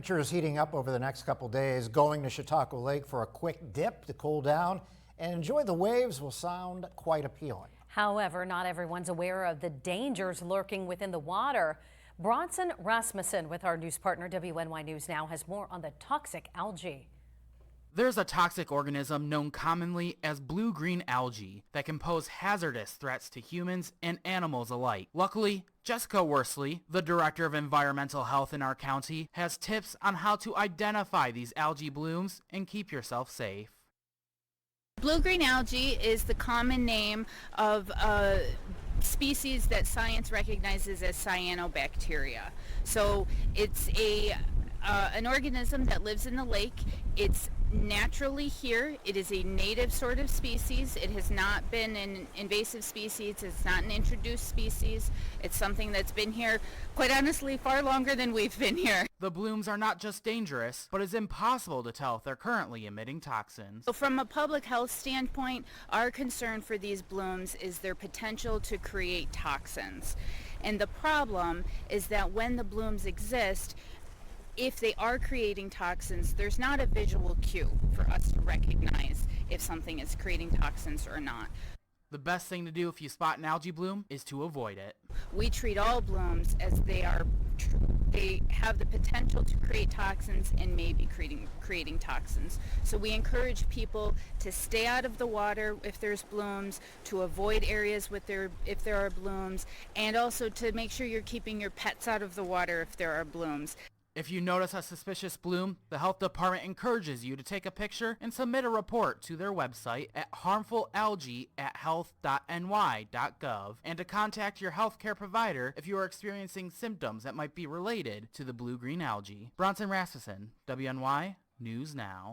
Temperatures heating up over the next couple days. Going to Chautauqua Lake for a quick dip to cool down and enjoy the waves will sound quite appealing. However, not everyone's aware of the dangers lurking within the water. Bronson Rasmussen with our news partner WNY News Now has more on the toxic algae. There's a toxic organism known commonly as blue-green algae that can pose hazardous threats to humans and animals alike. Luckily, Jessica Worsley, the Director of Environmental Health in our county, has tips on how to identify these algae blooms and keep yourself safe. Blue-green algae is the common name of a species that science recognizes as cyanobacteria. So it's an organism that lives in the lake. It's naturally here. It is a native sort of species. It has not been an invasive species. It's not an introduced species. It's something that's been here, quite honestly, far longer than we've been here. The blooms are not just dangerous, but it's impossible to tell if they're currently emitting toxins. So from a public health standpoint, our concern for these blooms is their potential to create toxins. And the problem is that when the blooms exist, if they are creating toxins, there's not a visual cue for us to recognize if something is creating toxins or not. The best thing to do if you spot an algae bloom is to avoid it. We treat all blooms as they have the potential to create toxins and may be creating toxins. So we encourage people to stay out of the water if there's blooms, to avoid areas if there are blooms, and also to make sure you're keeping your pets out of the water if there are blooms. If you notice a suspicious bloom, the health department encourages you to take a picture and submit a report to their website at harmfulalgae@health.ny.gov and to contact your healthcare provider if you are experiencing symptoms that might be related to the blue-green algae. Bronson Rasmussen, WNY News Now.